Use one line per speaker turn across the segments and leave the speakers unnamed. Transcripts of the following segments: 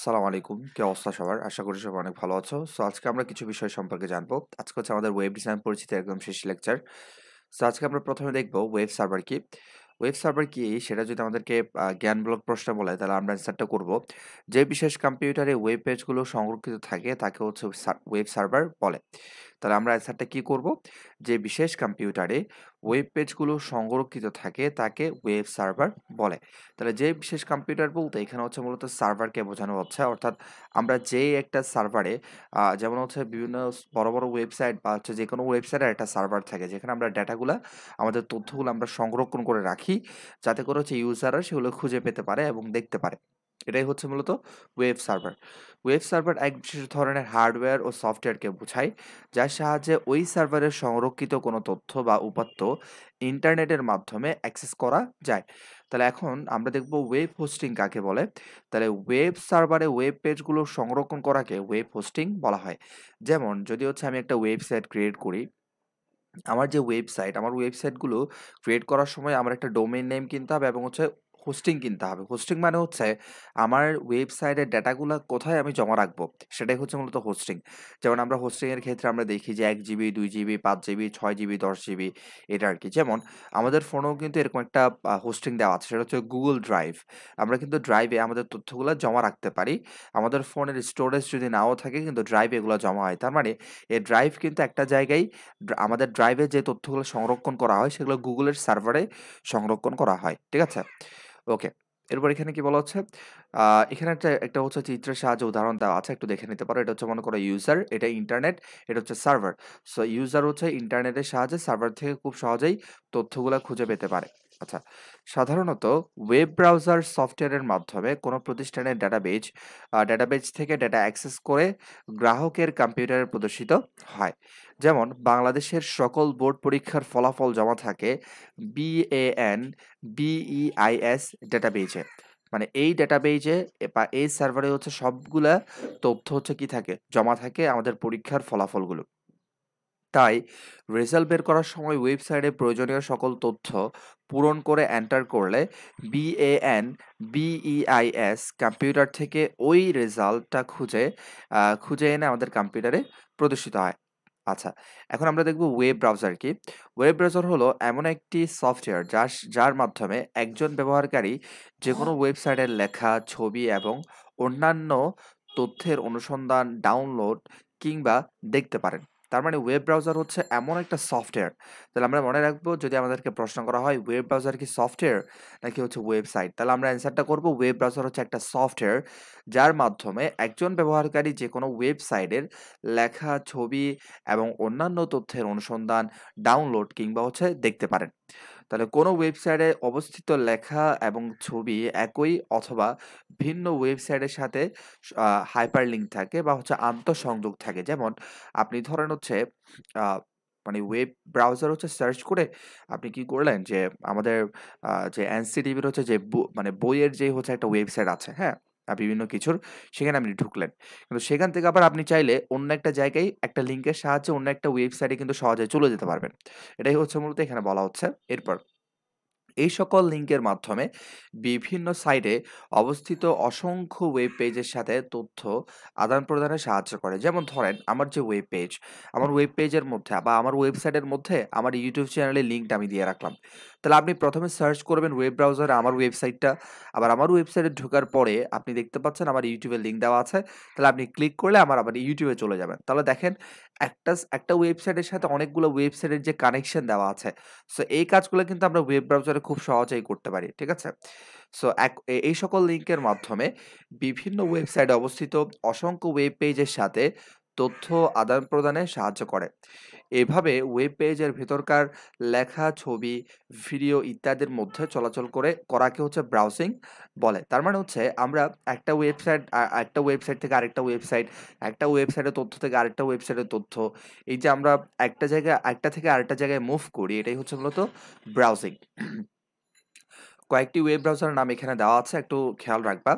আসসালামু আলাইকুম। কি অবস্থা সবার? আশা করি সবাই অনেক ভালো আছো। সো আজকে আমরা কিছু বিষয় সম্পর্কে জানবো। আজকে হচ্ছে আমাদের ওয়েব ডিজাইন পরিচিতির একদম শেষ লেকচার। সো আজকে আমরা ১ম এ দেখব ওয়েব সার্ভার কি? ওয়েব সার্ভার কি সেটা যদি আমাদেরকে জ্ঞানমূলক প্রশ্ন বলে তাহলে আমরা অ্যান্সারটা করব। যে বিশেষ কম্পিউটারে ওয়েব পেজগুলো সংরক্ষিত থাকে তাকে হচ্ছে ওয়েব সার্ভার বলে। তাহলে আমরা অ্যান্সারটা কি করব? যে বিশেষ কম্পিউটারে ওয়েব পেজগুলো সংরক্ষিত থাকে তাকে ওয়েব সার্ভার বলে। তাহলে যে বিশেষ কম্পিউটার বলতে এখানে হচ্ছে মূলত সার্ভারকে বোঝানো হচ্ছে। অর্থাৎ আমরা যে একটা সার্ভারে যেমন হচ্ছে বিভিন্ন বড়, বড় ওয়েবসাইট বা হচ্ছে যেকোনো ওয়েবসাইটের একটা সার্ভার থাকে যেখানে আমরা ডেটাগুলা আমাদের তথ্যগুলো আমরা সংরক্ষণ করে রাখি যাতে করে হচ্ছে ইউজাররা সেগুলো খুঁজে পেতে পারে এবং দেখতে পারে। এটাই হচ্ছে মূলত ওয়েব সার্ভার। ওয়েব সার্ভার এক বিশেষ ধরনের হার্ডওয়্যার ও সফটওয়্যারকে বোঝায় যার সাহায্যে ওই সার্ভারের সংরক্ষিত কোনো তথ্য বা উপাত্ত ইন্টারনেটের মাধ্যমে অ্যাক্সেস করা যায়। তাহলে এখন আমরা দেখব ওয়েব হোস্টিং কাকে বলে। তাহলে ওয়েব সার্ভারে ওয়েব পেজগুলো সংরক্ষণ করাকে ওয়েব হোস্টিং বলা হয়। যেমন যদি হচ্ছে আমি একটা ওয়েবসাইট ক্রিয়েট করি, আমার ওয়েবসাইটগুলো ক্রিয়েট করার সময় আমার একটা ডোমেইন নেম কিনতে হবে এবং হচ্ছে হোস্টিং কিনতে হবে। হোস্টিং মানে হচ্ছে আমার ওয়েবসাইটের ডেটাগুলা কোথায় আমি জমা রাখবো, সেটাই হচ্ছে মূলত হোস্টিং। যেমন আমরা হোস্টিং এর ক্ষেত্রে আমরা দেখি যে ১ GB, ২ GB, ৫ GB, ৬ GB, ১০ GB এটা আরকি। যেমন আমাদের ফোনেও কিন্তু এরকম একটা হোস্টিং দেওয়া আছে সেটা হচ্ছে Google ড্রাইভ। আমরা কিন্তু ড্রাইভে আমাদের তথ্যগুলা জমা রাখতে পারি। আমাদের ফোনের স্টোরেজ যদি নাও থাকে কিন্তু ড্রাইভে এগুলা জমা হয়। তার মানে এই ড্রাইভ কিন্তু একটা জায়গায় আমাদের ড্রাইভে যে তথ্যগুলো সংরক্ষণ করা হয় সেগুলো গুগলের সার্ভারে সংরক্ষণ করা হয়। ঠিক আছে? ওকে। এরপর এখানে কি বলা হচ্ছে? আ এখানে একটা হচ্ছে চিত্রের সাহায্যে উদাহরণ দেওয়া আছে। একটু দেখে নিতে পারো। এটা হচ্ছে মনে করো ইউজার, এটা ইন্টারনেট, এটা হচ্ছে সার্ভার। সো ইউজার হচ্ছে ইন্টারনেটের সাহায্যে সার্ভার থেকে খুব সহজেই তথ্যগুলা খুঁজে পেতে পারে। আচ্ছা, সাধারণত ওয়েব ব্রাউজার সফটওয়্যারের মাধ্যমে কোনো প্রতিষ্ঠানের ডাটাবেজ থেকে ডেটা অ্যাক্সেস করে গ্রাহকের কম্পিউটারে প্রদর্শিত হয়। যেমন বাংলাদেশের সকল বোর্ড পরীক্ষার ফলাফল জমা থাকে BAN BEIS ডেটাবেজে। মানে এই ডেটাবেজে বা এই সার্ভারে হচ্ছে সবগুলা তথ্য হচ্ছে কি থাকে? জমা থাকে আমাদের পরীক্ষার ফলাফলগুলো। তাই রেজাল্ট বের করার সময় ওয়েবসাইটে প্রয়োজনীয় সকল তথ্য পূরণ করে এন্টার করলে BAN BEIS কম্পিউটার থেকে ওই রেজাল্টটা খুঁজে এনে আমাদের কম্পিউটারে প্রদর্শিত হয়। আচ্ছা, এখন আমরা দেখব ওয়েব ব্রাউজার কি? ওয়েব ব্রাউজার হলো এমন একটি সফটওয়্যার যার মাধ্যমে একজন ব্যবহারকারী যেকোনো ওয়েবসাইটের লেখা, ছবি এবং অন্যান্য তথ্যের অনুসন্ধান, ডাউনলোড কিংবা দেখতে পারেন। তার মানে ওয়েব ব্রাউজার হচ্ছে এমন একটা সফটওয়্যার। তাহলে আমরা মনে রাখবো যদি আমাদেরকে প্রশ্ন করা হয় ওয়েব ব্রাউজার কি সফটওয়্যার নাকি হচ্ছে ওয়েবসাইট? তাহলে আমরা অ্যান্সারটা করব ওয়েব ব্রাউজার হচ্ছে একটা সফটওয়্যার যার মাধ্যমে একজন ব্যবহারকারী যেকোনো ওয়েবসাইটের লেখা, ছবি এবং অন্যান্য তথ্যের অনুসন্ধান, ডাউনলোড কিংবা হচ্ছে দেখতে পারেন। তাহলে কোনো ওয়েবসাইটে অবস্থিত লেখা এবং ছবি একই অথবা ভিন্ন ওয়েবসাইটের সাথে হাইপারলিংক থাকে বা হচ্ছে আন্তঃসংযোগ থাকে। যেমন আপনি ধরেন হচ্ছে আ মানে ওয়েব ব্রাউজার হচ্ছে সার্চ করে আপনি কি করলেন যে আমাদের যে এনসিটিভির হচ্ছে যে মানে বইয়ের যে হচ্ছে একটা ওয়েবসাইট আছে, হ্যাঁ? বিভিন্ন কিছুর সেখানে আপনি ঢুকলেন। কিন্তু সেখান থেকে আবার আপনি চাইলে অন্য একটা জায়গায় একটা লিঙ্কের সাহায্যে অন্য একটা ওয়েবসাইটে কিন্তু সহজে চলে যেতে পারবেন। এটাই হচ্ছে মূলত এখানে বলা হচ্ছে। এরপর এই সকল লিঙ্কের মাধ্যমে বিভিন্ন সাইটে অবস্থিত অসংখ্য ওয়েব পেজের সাথে তথ্য আদান-প্রদানে সাহায্য করে। যেমন ধরেন আমার যে ওয়েব পেজ, আমার ওয়েব পেজের মধ্যে বা আমার ওয়েবসাইটের মধ্যে আমার YouTube চ্যানেলের লিঙ্কটা আমি দিয়ে রাখলাম। তাহলে আপনি ১ম এ সার্চ করবেন ওয়েব ব্রাউজারে আমার ওয়েবসাইটটা। আবার আমার ওয়েবসাইটে ঢোকার পরে আপনি দেখতে পাচ্ছেন আমার YouTube এর লিঙ্ক দেওয়া আছে। তাহলে আপনি ক্লিক করলে আবার YouTube এ চলে যাবেন। তাহলে দেখেন একটা ওয়েবসাইটের সাথে অনেকগুলো ওয়েবসাইটের যে কানেকশন দেওয়া আছে, সো এই কাজগুলো কিন্তু আমরা ওয়েব ব্রাউজারে খুব সহজেই করতে পারি। ঠিক আছে? সো এই সকল লিঙ্কের মাধ্যমে বিভিন্ন ওয়েবসাইটে অবস্থিত অসংখ্য ওয়েব পেজের সাথে তথ্য আদান-প্রদানে সাহায্য করে। এভাবে ওয়েব পেজের ভেতরকার লেখা, ছবি, ভিডিও ইত্যাদির মধ্যে চলাচল করাকে হচ্ছে ব্রাউজিং বলে। তার মানে হচ্ছে আমরা একটা ওয়েবসাইট থেকে আরেকটা ওয়েবসাইট, একটা ওয়েবসাইটের তথ্য থেকে আরেকটা ওয়েবসাইটের তথ্য, এই যে আমরা একটা থেকে আরেকটা জায়গায় মুভ করি এটাই হচ্ছে মূলত ব্রাউজিং। কয়েকটি ওয়েব ব্রাউজারের নাম এখানে দেওয়া আছে, একটু খেয়াল রাখবা।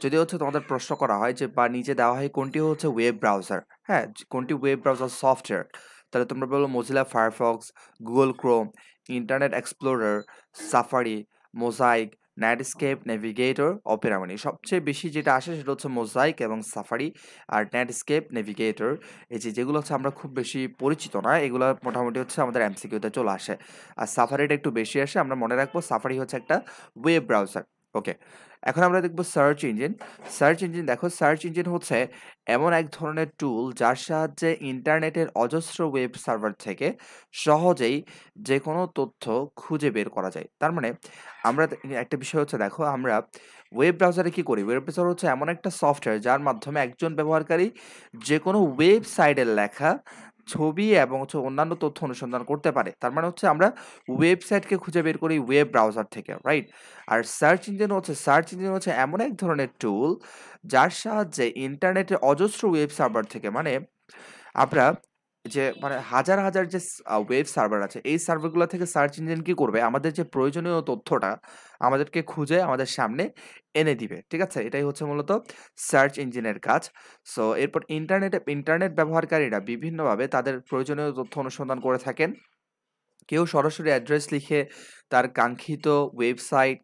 যদি হচ্ছে তোমাদের প্রশ্ন করা হয় যে বা নিচে দেওয়া হয় কোনটি হচ্ছে ওয়েব ব্রাউজার, হ্যাঁ? কোনটি ওয়েব ব্রাউজার সফটওয়্যার? তাহলে তোমরা বলবে Mozilla Firefox, Google Chrome, Internet Explorer, Safari, Mosaic, Netscape, navigator, Opera mini. সবচেয়ে বেশি যেটা আসে সেটা হচ্ছে মোজাইক এবং সাফারি। আর নেটস্কেপ, নেভিগেটর এই যেগুলো হচ্ছে আমরা খুব বেশি পরিচিত না, এগুলো মোটামুটি হচ্ছে আমাদের এমসিকিউতে চলে আসে। আর সাফারিটা একটু বেশি আসে, আমরা মনে রাখবো সাফারি হচ্ছে একটা ওয়েব ব্রাউজার। ওকে, এখন আমরা দেখব সার্চ ইঞ্জিন। সার্চ ইঞ্জিন দেখো, সার্চ ইঞ্জিন হচ্ছে এমন এক ধরনের টুল যার সাহায্যে ইন্টারনেটের অজস্র ওয়েব সার্ভার থেকে সহজেই যে কোনো তথ্য খুঁজে বের করা যায়। তার মানে আমরা একটা বিষয় হচ্ছে, দেখো আমরা ওয়েব ব্রাউজারে কি করি, ওয়েব ব্রাউজার হচ্ছে এমন একটা সফটওয়্যার যার মাধ্যমে একজন ব্যবহারকারী যে কোনো ওয়েবসাইটের লেখা ছবি এবং হচ্ছে অন্যান্য তথ্য অনুসন্ধান করতে পারে। তার মানে হচ্ছে আমরা ওয়েবসাইটকে খুঁজে বের করি ওয়েব ব্রাউজার থেকে, রাইট? আর সার্চ ইঞ্জিন হচ্ছে এমন এক ধরনের টুল যার সাহায্যে ইন্টারনেটের অজস্র ওয়েব সার্ভার থেকে, মানে আমরা মানে হাজার হাজার যে ওয়েব সার্ভার আছে, এই সার্ভারগুলো থেকে সার্চ ইঞ্জিন কি করবে, আমাদের যে প্রয়োজনীয় তথ্যটা আমাদেরকে খুঁজে আমাদের সামনে এনে দিবে। ঠিক আছে, এটাই হচ্ছে মূলত সার্চ ইঞ্জিনের কাজ। সো এরপর ইন্টারনেট ব্যবহারকারীরা বিভিন্নভাবে তাদের প্রয়োজনীয় তথ্য অনুসন্ধান করে থাকেন। কেউ সরাসরি অ্যাড্রেস লিখে তার কাঙ্ক্ষিত ওয়েবসাইট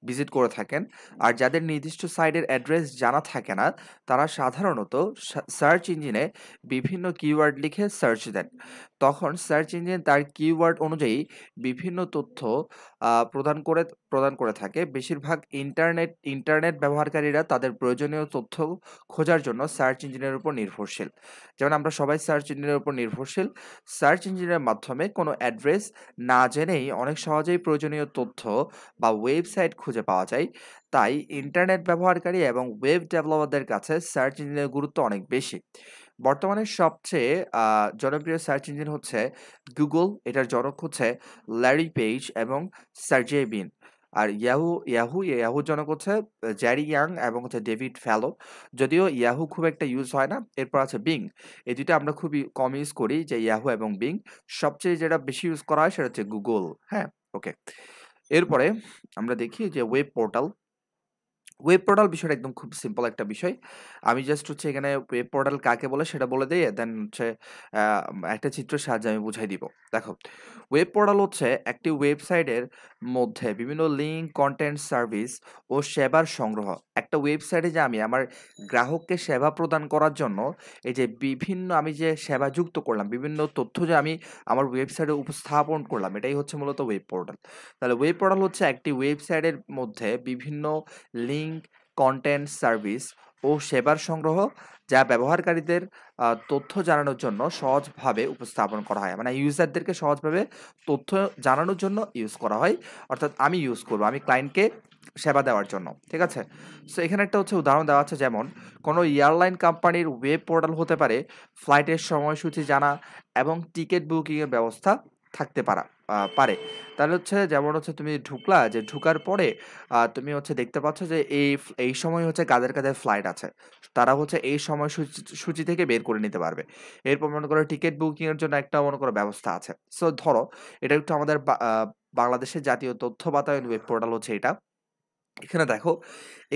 ভিজিট করে থাকেন। আর যাদের নির্দিষ্ট সাইটের অ্যাড্রেস জানা থাকে না, তারা সাধারণত সার্চ ইঞ্জিনে বিভিন্ন কিওয়ার্ড লিখে সার্চ দেন। তখন সার্চ ইঞ্জিন তার কিওয়ার্ড অনুযায়ী বিভিন্ন তথ্য প্রদান করে থাকে। বেশিরভাগ ইন্টারনেট ব্যবহারকারীরা তাদের প্রয়োজনীয় তথ্য খোঁজার জন্য সার্চ ইঞ্জিনের উপর নির্ভরশীল। যেমন আমরা সবাই সার্চ ইঞ্জিনের উপর নির্ভরশীল। সার্চ ইঞ্জিনের মাধ্যমে কোনো অ্যাড্রেস না জেনেই অনেক সহজেই প্রয়োজনীয় তথ্য বা ওয়েবসাইট খুঁজে পাওয়া যায়। তাই ইন্টারনেট ব্যবহারকারী এবং ওয়েব ডেভেলপারদের কাছে সার্চ ইঞ্জিনের গুরুত্ব অনেক বেশি। বর্তমানে সবচেয়ে জনপ্রিয় সার্চ ইঞ্জিন হচ্ছে গুগল, এটার জনক হচ্ছে ল্যারি পেজ এবং সার্জে বিন। আর ইয়াহুর জনক হচ্ছে জ্যারি ইয়াং এবং হচ্ছে ডেভিড ফ্যালো। যদিও ইয়াহু খুব একটা ইউজ হয় না। এরপর আছে বিং। এই দুটো আমরা খুবই কম ইউজ করি, যে ইয়াহু এবং বিং। সবচেয়ে যেটা বেশি ইউজ করা হয় সেটা হচ্ছে গুগল। হ্যাঁ, ওকে। এরপরে আমরা দেখি যে ওয়েব পোর্টাল বিষয়টা একদম খুব সিম্পল একটা বিষয়। আমি জাস্ট হচ্ছে এখানে ওয়েব পোর্টাল কাকে বলে সেটা বলে দেই, দেন হচ্ছে একটা চিত্রের সাহায্যে আমি বুঝাই দিব। দেখো, ওয়েব পোর্টাল হচ্ছে একটি ওয়েবসাইটের মধ্যে বিভিন্ন লিঙ্ক, কনটেন্ট, সার্ভিস ও সেবার সংগ্রহ। একটা ওয়েবসাইটে যে আমি আমার গ্রাহককে সেবা প্রদান করার জন্য এই যে আমি যে সেবা যুক্ত করলাম, বিভিন্ন তথ্য যে আমি আমার ওয়েবসাইটে উপস্থাপন করলাম, এটাই হচ্ছে মূলত ওয়েব পোর্টাল। তাহলে ওয়েব পোর্টাল হচ্ছে একটি ওয়েবসাইটের মধ্যে বিভিন্ন লিঙ্ক, কনটেন্ট, সার্ভিস ও সেবার সংগ্রহ, যা ব্যবহারকারীদের তথ্য জানানোর জন্য সহজভাবে উপস্থাপন করা হয়। মানে ইউজারদেরকে সহজভাবে তথ্য জানানোর জন্য ইউজ করা হয়। অর্থাৎ আমি ইউজ করব আমি ক্লায়েন্টকে সেবা দেওয়ার জন্য। ঠিক আছে? সো এখানে একটা হচ্ছে উদাহরণ দেওয়া আছে, যেমন কোনো এয়ারলাইন কোম্পানির ওয়েব পোর্টাল হতে পারে ফ্লাইটের সময়সূচি জানা এবং টিকিট বুকিংয়ের ব্যবস্থা থাকতে পারে। তাহলে হচ্ছে যেমন হচ্ছে তুমি ঢুকলা, যে ঢুকার পরে তুমি হচ্ছে দেখতে পাচ্ছ যে এই সময় হচ্ছে কাদের ফ্লাইট আছে। তারা হচ্ছে এই সূচি থেকে বের করে নিতে পারবে। এরপর মনে করো টিকেট বুকিং এর জন্য একটা মনে করো ব্যবস্থা আছে। সো ধরো এটা একটু আমাদের বাংলাদেশের জাতীয় তথ্য বাতায়ন ওয়েব পোর্টাল হচ্ছে এটা। এখানে দেখো,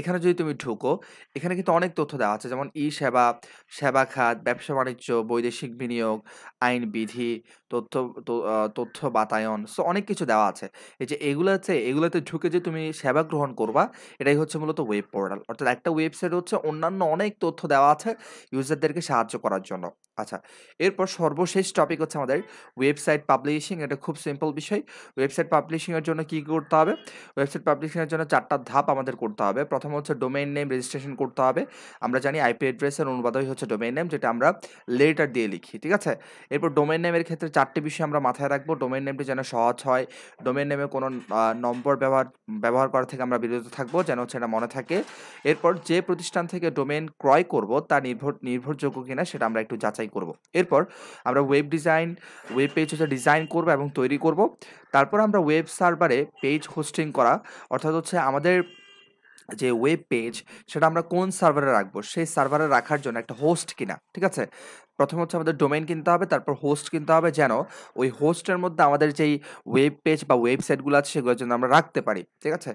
এখানে যদি তুমি ঢুকো, এখানে কিন্তু অনেক তথ্য দেওয়া আছে, যেমন ই-সেবা, সেবা খাত, ব্যবসা-বাণিজ্য, বৈদেশিক বিনিয়োগ, আইন বিধি, তথ্য তথ্য বাতায়ন। সো অনেক কিছু দেওয়া আছে। এই যে এগুলাতে ঢুকে যে তুমি সেবা গ্রহণ করবা, এটাই হচ্ছে মূলত ওয়েব পোর্টাল। অর্থাৎ একটা ওয়েবসাইট হচ্ছে অন্যান্য অনেক তথ্য দেওয়া আছে ইউজারদেরকে সাহায্য করার জন্য। আচ্ছা, এরপর সর্বশেষ টপিক হচ্ছে আমাদের ওয়েবসাইট পাবলিশিং। এটা খুব সিম্পল বিষয়। ওয়েবসাইট পাবলিশিং এর জন্য কি করতে হবে? ওয়েবসাইট পাবলিশিং এর জন্য ৪ টা ধাপ আমাদের করতে হবে। প্রথম হচ্ছে ডোমেইন নেম রেজিস্ট্রেশন করতে হবে। আমরা জানি আইপি অ্যাড্রেসের অনুবাদই হচ্ছে ডোমেইন নেম, যেটা আমরা লেটার দিয়ে লিখি। ঠিক আছে? এরপর ডোমেইন নেমের ক্ষেত্রে ৪ টি বিষয় আমরা মাথায় রাখবো। ডোমেইন নেমটি যেন সহজ হয়। ডোমেইন নেমে কোনো নম্বর ব্যবহার করা থেকে আমরা বিরত থাকবো, যেন হচ্ছে এটা মনে থাকে। এরপর যে প্রতিষ্ঠান থেকে ডোমেইন ক্রয় করব তা নির্ভরযোগ্য কিনা সেটা আমরা একটু যাচাই করব। এরপর আমরা ওয়েব পেজ হচ্ছে ডিজাইন করব এবং তৈরি করব। তারপর আমরা ওয়েব সার্ভারে পেজ হোস্টিং করা, অর্থাৎ হচ্ছে আমাদের যে ওয়েব পেজ সেটা আমরা কোন সার্ভারে রাখবো, সেই সার্ভারে রাখার জন্য একটা হোস্ট কিনা। ঠিক আছে? প্রথমে হচ্ছে আমাদের ডোমেইন কিনতে হবে, তারপর হোস্ট কিনতে হবে যেন ওই হোস্টের মধ্যে আমাদের যেই ওয়েব পেজ বা ওয়েবসাইটগুলো আছে সেগুলো যেন আমরা রাখতে পারি। ঠিক আছে?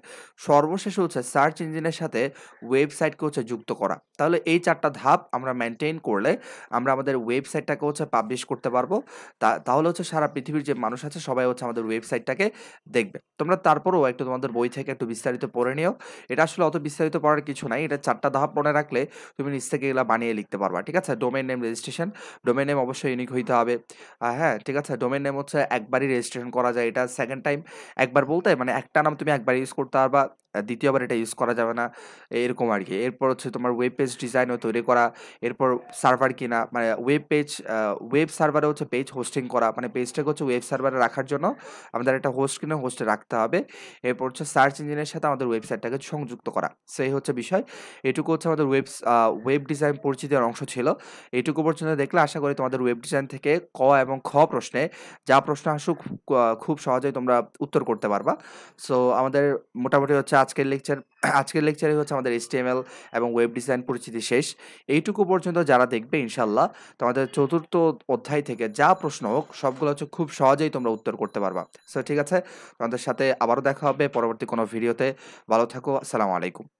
সর্বশেষে হচ্ছে সার্চ ইঞ্জিনের সাথে ওয়েবসাইটকে হচ্ছে যুক্ত করা। তাহলে এই ৪ টা ধাপ আমরা মেইনটেইন করলে আমরা আমাদের ওয়েবসাইটটাকে হচ্ছে পাবলিশ করতে পারবো। তাহলে হচ্ছে সারা পৃথিবীর যে মানুষ আছে সবাই হচ্ছে আমাদের ওয়েবসাইটটাকে দেখবে। তোমরা তারপরেও একটু তোমাদের বই থেকে একটু বিস্তারিত পড়ে নিও। এটা আসলে অত বিস্তারিত পড়ার কিছু নাই। এটা ৪ টা ধাপ মনে রাখলে তুমি নিজ থেকে এগুলা বানিয়ে লিখতে পারবা। ঠিক আছে? Domain name registration, domain name অবশ্যই ইউনিক হইতে হবে। হ্যাঁ, ঠিক আছে? ডোমেইন নেম হচ্ছে একবারই রেজিস্ট্রেশন করা যায়। এটা সেকেন্ড টাইম একবার বলতে মানে একটা নাম তুমি একবার ইউজ করতে পারবা। দ্বিতীয়বার এটা ইউজ করা যাবে না। এরকম আরকি। এরপর হচ্ছে তোমার ওয়েব পেজ ডিজাইন ও তৈরি করা। এরপর সার্ভার কিনা মানে ওয়েব পেজ ওয়েব সার্ভারে হচ্ছে পেজ হোস্টিং করা। মানে পেজটাকে হচ্ছে ওয়েব সার্ভারে রাখার জন্য আমাদের একটা হোস্ট কিনে হোস্টে রাখতে হবে। এরপর হচ্ছে সার্চ ইঞ্জিনের সাথে আমাদের ওয়েবসাইটটাকে সংযুক্ত করা। সো এই হচ্ছে বিষয়। এটুকু হচ্ছে আমাদের ওয়েব ডিজাইন পরিচিতির অংশ ছিল। এইটুকু পর্যন্ত দেখলে আশা করি তোমাদের ওয়েব ডিজাইন থেকে ক এবং খ প্রশ্নে যা প্রশ্ন আসুক খুব সহজেই তোমরা উত্তর করতে পারবা। সো আমাদের মোটামুটি হচ্ছে আজকের লেকচারে হচ্ছে আমাদের HTML এবং ওয়েব ডিজাইন পরিচিতি শেষ। এইটুকু পর্যন্ত যারা দেখবে ইনশাআল্লাহ তোমাদের ৪র্থ অধ্যায় থেকে যা প্রশ্ন হোক সবগুলো হচ্ছে খুব সহজেই তোমরা উত্তর করতে পারবা। সো ঠিক আছে, তোমাদের সাথে আবারও দেখা হবে পরবর্তী কোনো ভিডিওতে। ভালো থাকো। আসসালামু আলাইকুম।